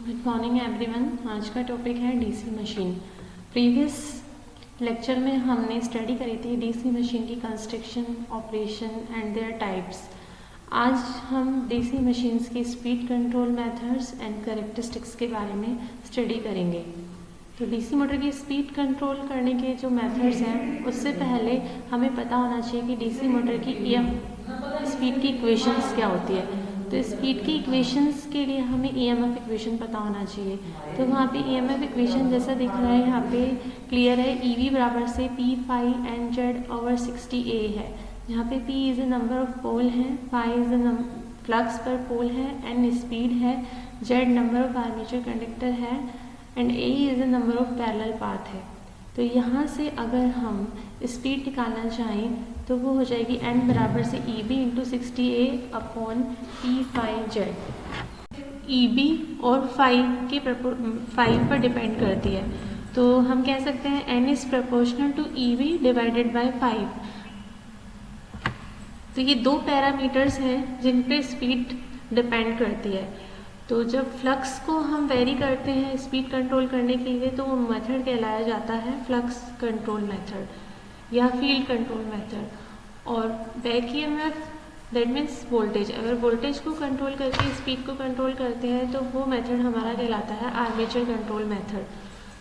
Good morning everyone. आज का topic है डीसी मशीन। प्रीवियस लेक्चर में हमने स्टडी करी थी डीसी मशीन की construction, operation and there types. आज हम डीसी मशीन्स की speed control methods and characteristics के बारे में स्टडी करेंगे। तो डीसी मोटर की स्पीड कंट्रोल करने के जो मेथड्स हैं उससे पहले हमें पता होना चाहिए कि डीसी मोटर की स्पीड की इक्वेशंस क्या होती है। तो स्पीड की इक्वेशंस के लिए हमें ईएमएफ इक्वेशन पता होना चाहिए। तो वहाँ पे ईएमएफ इक्वेशन जैसा दिख रहा है यहाँ पे क्लियर है। ईवी बराबर से P phi N Z over 60A है, जहाँ पे P is a number of pole है, phi is a flux per pole है, एन स्पीड है, Z number of armature conductor है and A is a number of parallel path है। तो यहाँ से अगर हम स्पीड निकालना चाहें तो वो हो जाएगी एन बराबर से E B into 60A upon P phi Z. E B और फाई पर डिपेंड करती है, तो हम कह सकते हैं N is proportional to E B divided by 5। तो ये दो पैरामीटर्स हैं जिन पे स्पीड डिपेंड करती है। तो जब फ्लक्स को हम वेरी करते हैं स्पीड कंट्रोल करने के लिए तो वो मेथड कहलाया जाता है फ्लक्स कंट्रोल मेथड या फील्ड कंट्रोल मेथड। और back EMF that means voltage, अगर वोल्टेज को कंट्रोल करके स्पीड को कंट्रोल करते हैं तो वो मेथड हमारा कहलाता है आर्मेचर कंट्रोल मेथड।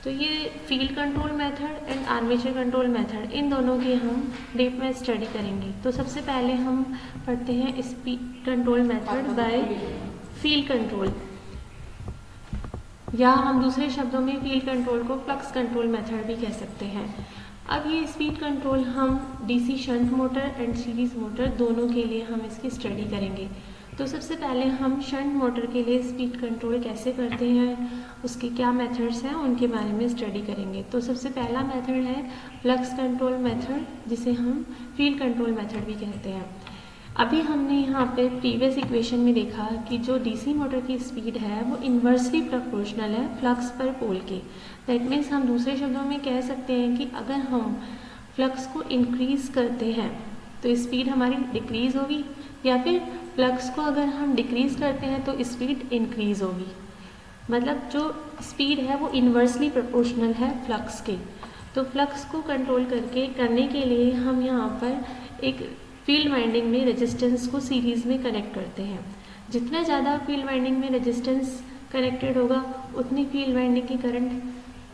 तो ये field control method and armature control method, इन दोनों की हम डीप में स्टडी करेंगे। तो सबसे पहले हम पढ़ते हैं speed control method by field control, या हम दूसरे शब्दों में फील्ड कंट्रोल को फ्लक्स कंट्रोल मेथड भी कह सकते हैं। अब ये स्पीड कंट्रोल हम DC shunt motor and series motor दोनों के लिए हम इसकी स्टडी करेंगे। तो सबसे पहले हम शंट मोटर के लिए स्पीड कंट्रोल कैसे करते हैं, उसके क्या मेथड्स हैं, उनके बारे में स्टडी करेंगे। तो सबसे पहला मेथड है फ्लक्स कंट्रोल मेथड, जिसे हम फील्ड कंट्रोल मेथड भी कहते हैं। अभी हमने यहाँ पे प्रीवियस इक्वेशन में देखा कि जो डीसी मोटर की स्पीड है वो इन्वर्सली प्रोपोर्शनल है फ्लक्स पर पोल के। दैट मीन्स हम दूसरे शब्दों में कह सकते हैं कि अगर हम फ्लक्स को इंक्रीज़ करते हैं तो स्पीड हमारी डिक्रीज़ होगी, या फिर फ्लक्स को अगर हम डिक्रीज़ करते हैं तो स्पीड इंक्रीज़ होगी। मतलब जो स्पीड है वो इन्वर्सली प्रोपोर्शनल है फ्लक्स के। तो फ्लक्स को कंट्रोल करने के लिए हम यहाँ पर एक फील्ड वाइंडिंग में रेजिस्टेंस को सीरीज़ में कनेक्ट करते हैं। जितना ज़्यादा फील्ड वाइंडिंग में रेजिस्टेंस कनेक्टेड होगा उतनी फील्ड वाइंडिंग की करंट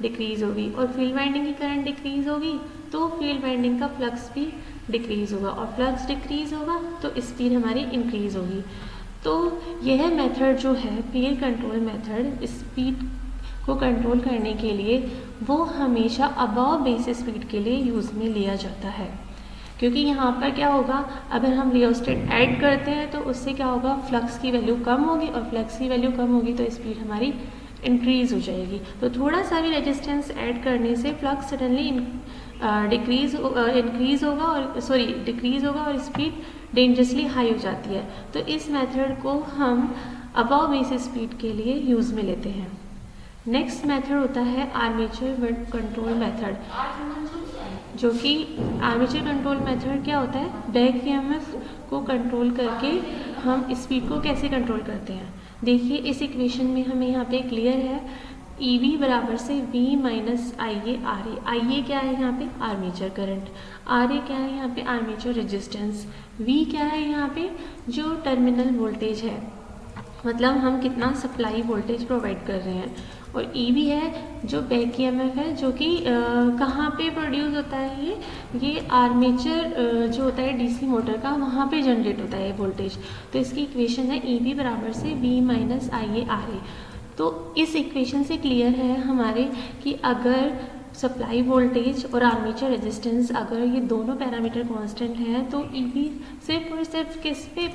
डिक्रीज़ होगी, और फील्ड वाइंडिंग की करंट डिक्रीज़ होगी तो फील्ड वाइंडिंग का फ्लक्स भी डिक्रीज़ होगा, और फ्लक्स डिक्रीज़ होगा तो स्पीड हमारी इंक्रीज़ होगी। तो यह मेथड जो है फील्ड कंट्रोल मेथड, स्पीड को कंट्रोल करने के लिए वो हमेशा अबव बेस स्पीड के लिए यूज़ में लिया जाता है। क्योंकि यहाँ पर क्या होगा, अगर हम रियोस्टेट ऐड करते हैं तो उससे क्या होगा, फ्लक्स की वैल्यू कम होगी, और फ्लक्स की वैल्यू कम होगी तो स्पीड हमारी इंक्रीज़ हो जाएगी। तो थोड़ा सा भी रेजिस्टेंस ऐड करने से फ्लक्स सडनली डिक्रीज़ होगा और स्पीड डेंजरसली हाई हो जाती है। तो इस मेथड को हम अबव बेस स्पीड के लिए यूज़ में लेते हैं। नेक्स्ट मेथड होता है आर्मेचर कंट्रोल मेथड, जो कि आर्मेचर कंट्रोल मेथड क्या होता है, बैक ईएमएफ को कंट्रोल करके हम स्पीड को कैसे कंट्रोल करते हैं। देखिए इस इक्वेशन में हमें यहाँ पे क्लियर है ई वी बराबर से V minus I A R A. I A क्या है यहाँ पे, आर्मेचर करंट, आर ए क्या है यहाँ पे, आर्मेचर रेजिस्टेंस, वी क्या है यहाँ पे, जो टर्मिनल वोल्टेज है, मतलब हम कितना सप्लाई वोल्टेज प्रोवाइड कर रहे हैं, और ई भी है जो बैक ईएमएफ है, जो कि कहाँ पे प्रोड्यूस होता है, ये आर्मेचर जो होता है डीसी मोटर का, वहाँ पे जनरेट होता है वोल्टेज। तो इसकी इक्वेशन है ई बी बराबर से V minus I A R A. तो इस इक्वेशन से क्लियर है हमारे कि अगर सप्लाई वोल्टेज और आर्मेचर रेजिस्टेंस, अगर ये दोनों पैरामीटर कांस्टेंट हैं तो ई बी सिर्फ और सिर्फ किस पे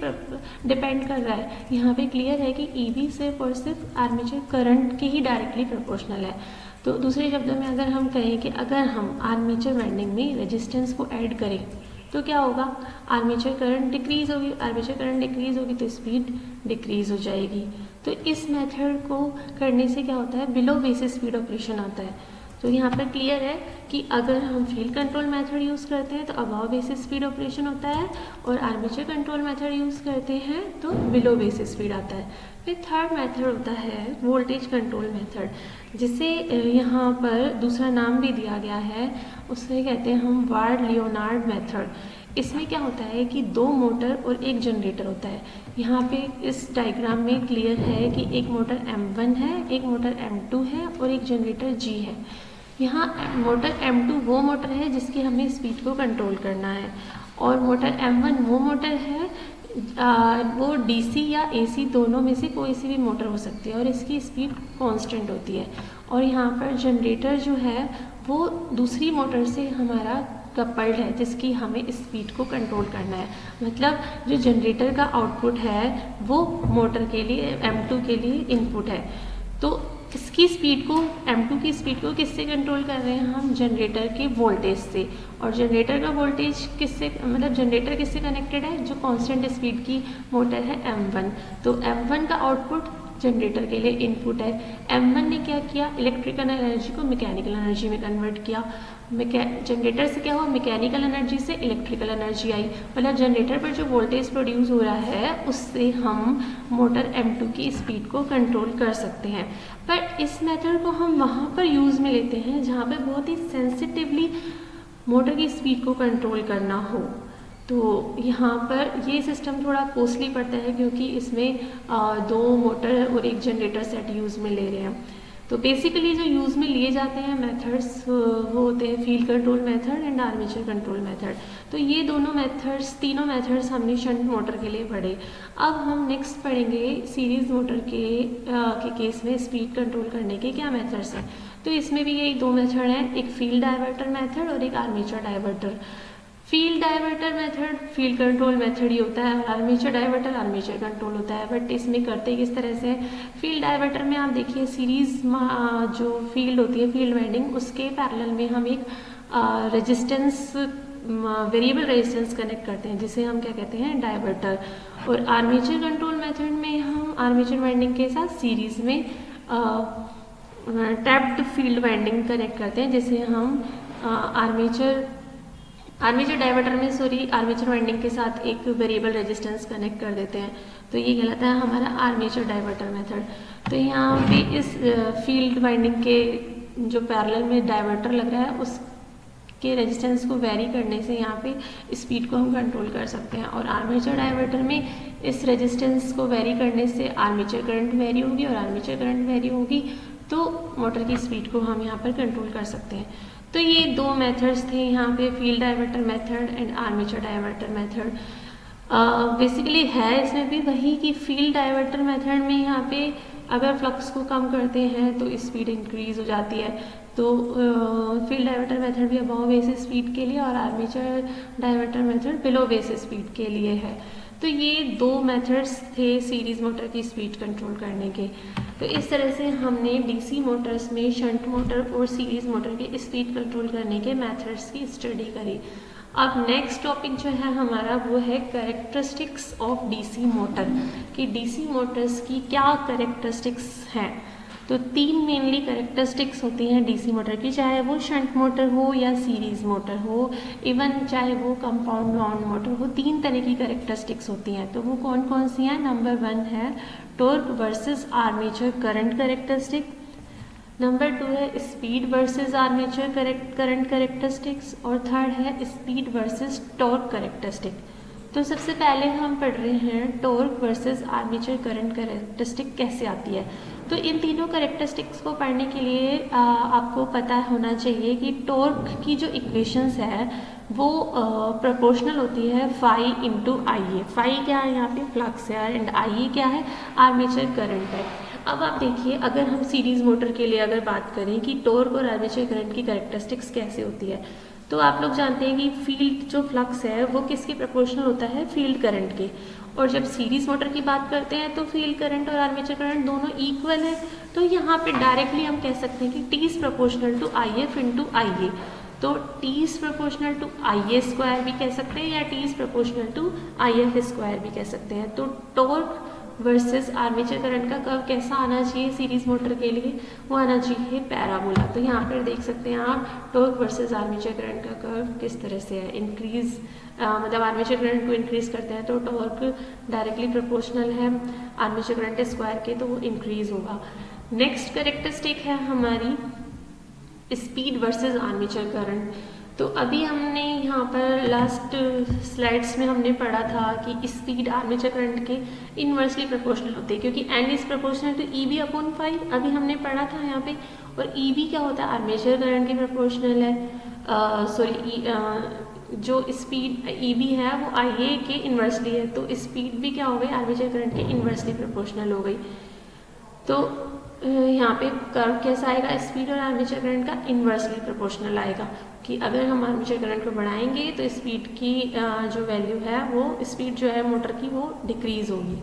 डिपेंड कर रहा है, यहाँ पे क्लियर है कि ई बी सिर्फ और सिर्फ आर्मेचर करंट के ही डायरेक्टली प्रोपोर्शनल है। तो दूसरे शब्दों में अगर हम कहें कि अगर हम आर्मेचर वाइंडिंग में रेजिस्टेंस को ऐड करें तो क्या होगा, आर्मेचर करंट डिक्रीज़ होगी, आर्मेचर करंट डिक्रीज़ होगी तो स्पीड डिक्रीज़ हो जाएगी। तो इस मेथड को करने से क्या होता है, बिलो बेस स्पीड ऑपरेशन आता है। तो यहाँ पर क्लियर है कि अगर हम फील्ड कंट्रोल मेथड यूज़ करते हैं तो अबाव बेसिस स्पीड ऑपरेशन होता है, और आर्मेचर कंट्रोल मेथड यूज़ करते हैं तो बिलो बेसिस स्पीड आता है। फिर थर्ड मेथड होता है वोल्टेज कंट्रोल मेथड, जिसे यहाँ पर दूसरा नाम भी दिया गया है, उसे कहते हैं हम वार्ड लियोनार्ड मेथड। इसमें क्या होता है कि दो मोटर और एक जनरेटर होता है। यहाँ पे इस डायग्राम में क्लियर है कि एक मोटर M1 है, एक मोटर M2 है और एक जनरेटर G है। यहाँ मोटर M2 वो मोटर है जिसकी हमें स्पीड को कंट्रोल करना है, और मोटर M1 वो मोटर है वो DC या AC दोनों में से कोई सी भी मोटर हो सकती है और इसकी स्पीड कांस्टेंट होती है। और यहाँ पर जनरेटर जो है वो दूसरी मोटर से हमारा कपल्ड है जिसकी हमें स्पीड को कंट्रोल करना है। मतलब जो जनरेटर का आउटपुट है वो मोटर के लिए M2 के लिए इनपुट है। तो इसकी स्पीड को M2 की स्पीड को किससे कंट्रोल कर रहे हैं हम? जनरेटर के वोल्टेज से। और जनरेटर का वोल्टेज किससे, मतलब जनरेटर किससे कनेक्टेड है? जो कांस्टेंट स्पीड की मोटर है M1। तो M1 का आउटपुट जनरेटर के लिए इनपुट है। M1 ने क्या किया? इलेक्ट्रिकल एनर्जी को मैकेनिकल एनर्जी में कन्वर्ट किया। जनरेटर से क्या हुआ? मैकेनिकल एनर्जी से इलेक्ट्रिकल एनर्जी आई। मतलब जनरेटर पर जो वोल्टेज प्रोड्यूस हो रहा है उससे हम मोटर M2 की स्पीड को कंट्रोल कर सकते हैं। पर इस मेथड को हम वहाँ पर यूज़ में लेते हैं जहाँ पे बहुत ही सेंसिटिवली मोटर की स्पीड को कंट्रोल करना हो। तो यहाँ पर ये सिस्टम थोड़ा कॉस्टली पड़ता है क्योंकि इसमें दो मोटर और एक जनरेटर सेट यूज़ में ले रहे हैं। तो बेसिकली जो यूज़ में लिए जाते हैं मेथड्स वो होते हैं field control method and armature control method. तो ये दोनों मेथड्स, तीनों मेथड्स हमने शंट मोटर के लिए पढ़े। अब हम नेक्स्ट पढ़ेंगे सीरीज़ मोटर के केस में स्पीड कंट्रोल करने के क्या मेथड्स हैं। तो इसमें भी यही दो मेथड हैं, एक फील्ड डाइवर्टर मेथड और एक armature diverter. Field diverter method field control method ही होता है और आर्मेचर डाइवर्टर आर्मेचर कंट्रोल होता है। बट इसमें करते किस तरह से? फील्ड डाइवर्टर में आप देखिए सीरीज जो फील्ड होती है, फील्ड वाइंडिंग, उसके पैरेलल में हम एक रेजिस्टेंस, वेरिएबल रेजिस्टेंस कनेक्ट करते हैं जिसे हम क्या कहते हैं? डाइवर्टर। और आर्मेचर कंट्रोल मेथड में हम आर्मेचर वाइंडिंग के साथ सीरीज में टैप्ड फील्ड वाइंडिंग कनेक्ट करते हैं जिसे हम आर्मेचर डाइवर्टर में आर्मेचर वाइंडिंग के साथ एक वेरिएबल रेजिस्टेंस कनेक्ट कर देते हैं। तो ये कहलाता है हमारा आर्मेचर डाइवर्टर मेथड। तो यहाँ पे इस फील्ड वाइंडिंग के जो पैरेलल में डाइवर्टर लग रहा है उसके रेजिस्टेंस को वेरी करने से यहाँ पे स्पीड को हम कंट्रोल कर सकते हैं। और आर्मेचर डाइवर्टर में इस रेजिस्टेंस को वेरी करने से आर्मेचर करंट वेरी होगी और आर्मेचर करंट वेरी होगी तो मोटर की स्पीड को हम यहाँ पर कंट्रोल कर सकते हैं। तो ये दो मेथड्स थे यहाँ पे, field diverter method and armature diverter method. Basically है इसमें भी वही कि फील्ड डाइवर्टर मेथड में यहाँ पे अगर फ्लक्स को कम करते हैं तो स्पीड इंक्रीज हो जाती है। तो फील्ड डाइवर्टर मेथड भी अबाव बेसिस स्पीड के लिए और armature diverter method below basis speed के लिए है। तो ये दो मेथड्स थे सीरीज मोटर की स्पीड कंट्रोल करने के। तो इस तरह से हमने डीसी मोटर्स में शंट मोटर और सीरीज मोटर के स्पीड कंट्रोल करने के मेथड्स की स्टडी करी। अब नेक्स्ट टॉपिक जो है हमारा वो है कैरेक्टरिस्टिक्स ऑफ डीसी मोटर, कि डीसी मोटर्स की क्या कैरेक्टरिस्टिक्स हैं। तो तीन मेनली कैरेक्टरिस्टिक्स होती हैं डीसी मोटर की, चाहे वो शंट मोटर हो या सीरीज मोटर हो, इवन चाहे वो कंपाउंड वाउंड मोटर हो, तीन तरह की कैरेक्टरिस्टिक्स होती हैं। तो वो कौन कौन सी हैं? नंबर 1 है torque versus armature current characteristic, number 2 है speed versus armature current characteristics, और थर्ड है स्पीड वर्सेस टॉर्क कैरेक्टरिस्टिक। तो सबसे पहले हम पढ़ रहे हैं torque versus armature current characteristic कैसे आती है। तो इन तीनों कैरेक्टरिस्टिक्स को पढ़ने के लिए आपको पता होना चाहिए कि टॉर्क की जो इक्वेशंस है वो प्रोपोर्शनल होती है फाई इंटू IA। फाई क्या है? यहाँ पे फ्लक्स है, एंड IA क्या है? आर्मेचर करंट है। अब आप देखिए, अगर हम सीरीज मोटर के लिए अगर बात करें कि टॉर्क और आर्मेचर करंट की कैरेक्टरिस्टिक्स कैसे होती है, तो आप लोग जानते हैं कि फील्ड जो फ्लक्स है वो किसके प्रोपोर्शनल होता है? फील्ड करंट के। और जब सीरीज मोटर की बात करते हैं तो फील्ड करंट और आर्मेचर करंट दोनों इक्वल है। तो यहाँ पे डायरेक्टली हम कह सकते हैं कि T is proportional to IF into IA। तो T is proportional to IA square भी कह सकते हैं या T is proportional to IF square भी कह सकते हैं। तो टॉर्क वर्सेस आर्मेचर करंट का कर्व कैसा आना चाहिए सीरीज मोटर के लिए, वो आना चाहिए पैराबोला। तो यहाँ पर देख सकते हैं आप टॉर्क वर्सेस आर्मेचर करंट का कर्व किस तरह से है। इंक्रीज मतलब आर्मेचर करंट को इंक्रीज करते हैं तो टॉर्क डायरेक्टली प्रोपोर्शनल है आर्मेचर करंट स्क्वायर के, तो वो इंक्रीज होगा। नेक्स्ट कैरेक्टरिस्टिक है हमारी स्पीड वर्सेस आर्मेचर करंट। तो अभी हमने यहाँ पर लास्ट स्लाइड्स में हमने पढ़ा था कि स्पीड आर्मेचर करंट के इनवर्सली प्रोपोर्शनल होते हैं, क्योंकि N is proportional to E B upon 5 अभी हमने पढ़ा था यहाँ पे। और ई बी क्या होता है, आर्मेचर करंट के प्रोपोर्शनल है। जो स्पीड ई बी है वो आई ए के इन्वर्सली है, तो स्पीड भी क्या हो गई, आर्मेचर करंट के इन्वर्सली प्रोपोर्शनल हो गई। तो यहाँ पे कर्व कैसा आएगा, स्पीड और आर्मेचर करंट का इन्वर्सली प्रोपोर्शनल आएगा, कि अगर हम आर्मेचर करंट को बढ़ाएंगे तो स्पीड की जो वैल्यू है वो स्पीड जो है मोटर की वो डिक्रीज होगी।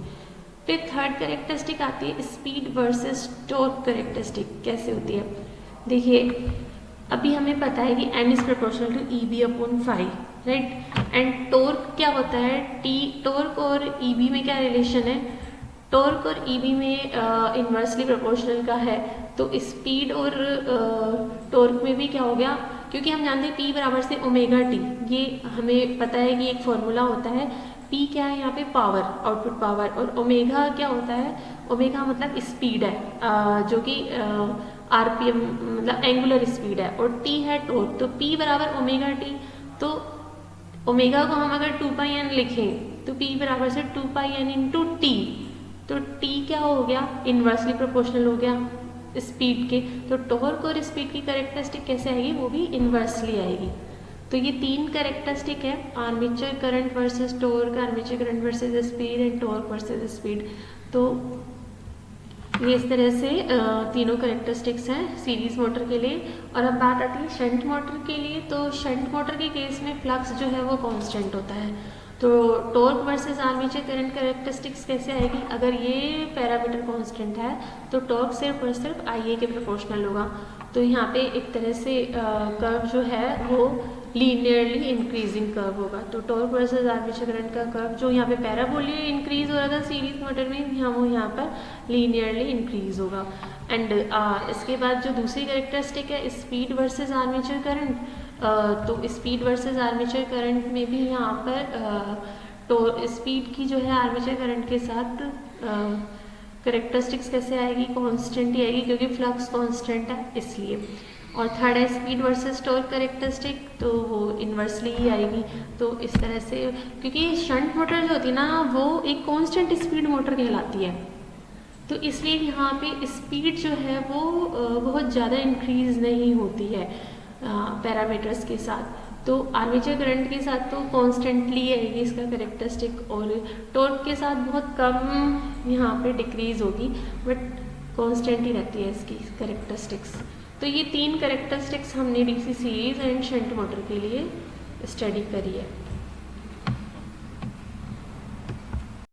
फिर थर्ड कैरेक्टरिस्टिक आती है स्पीड वर्सेस टॉर्क कैरेक्टरिस्टिक। कैसे होती है, देखिए अभी हमें पता है कि n is proportional to E B upon 5, right. And torque क्या होता है, टॉर्क और ई बी में क्या रिलेशन है, टॉर्क और ई बी में इन्वर्सली प्रोपोर्शनल का है। तो स्पीड और टॉर्क में भी क्या हो गया, क्योंकि हम जानते हैं P बराबर से ओमेगा टी, ये हमें पता है कि एक फॉर्मूला होता है। P क्या है यहाँ पे, पावर, आउटपुट पावर, और ओमेगा क्या होता है, ओमेगा मतलब स्पीड है जो कि आरपीएम मतलब एंगुलर स्पीड है, और T है टॉर्क। तो P बराबर ओमेगा टी, तो ओमेगा को हम अगर 2 पाई एन लिखें तो P बराबर से 2 पाई एन इंटू टी, तो T क्या हो गया, इन्वर्सली प्रोपोर्शनल हो गया स्पीड के। तो टॉर्क और स्पीड की कैरेक्टरिस्टिक कैसे आएगी, वो भी इन्वर्सली आएगी। तो ये 3 कैरेक्टरिस्टिक है, armature current versus torque, armature current versus speed and torque versus speed. तो ये इस तरह से तीनों कैरेक्टरिस्टिक्स हैं सीरीज मोटर के लिए। और अब बात आती है शंट मोटर के लिए। तो शंट मोटर के केस में फ्लक्स जो है वो कांस्टेंट होता है। तो torque versus armature current characteristics कैसे आएगी, अगर ये पैरामीटर कांस्टेंट है तो टॉर्क सिर्फ और सिर्फ आई ए के प्रोपोर्शनल होगा। तो यहाँ पे एक तरह से कर्व जो है वो लीनियरली इंक्रीजिंग कर्व होगा। तो टॉर्क वर्सेस आर्मेचर करंट का कर्व जो यहाँ पे पैराबोलिक इंक्रीज हो रहा था सीरीज मोटर में, वो यहाँ पर लीनियरली इंक्रीज होगा। एंड इसके बाद जो दूसरी कैरेक्टरिस्टिक है स्पीड वर्सेस आर्मेचर करंट, तो स्पीड वर्सेस आर्मेचर करंट में भी यहाँ पर तो स्पीड की जो है आर्मेचर करंट के साथ कैरेक्टरिस्टिक्स कैसे आएगी, कांस्टेंट ही आएगी, क्योंकि फ्लक्स कांस्टेंट है इसलिए। और थर्ड है स्पीड वर्सेस टॉर्क कैरेक्टरिस्टिक, तो वो इन्वर्सली ही आएगी। तो इस तरह से, क्योंकि शंट मोटर जो होती है ना वो एक कांस्टेंट स्पीड मोटर कहलाती है, तो इसलिए यहाँ पे स्पीड जो है वो बहुत ज़्यादा इंक्रीज नहीं होती है पैरामीटर्स के साथ। तो आर्मेचर करंट के साथ तो कॉन्स्टेंटली आएगी इसका कैरेक्टरिस्टिक, और टॉर्क के साथ बहुत कम यहाँ पे डिक्रीज होगी, बट कॉन्स्टेंट ही रहती है इसकी कैरेक्टरिस्टिक्स। तो ये 3 कैरेक्टरिस्टिक्स हमने DC series and shunt motor के लिए स्टडी करी है।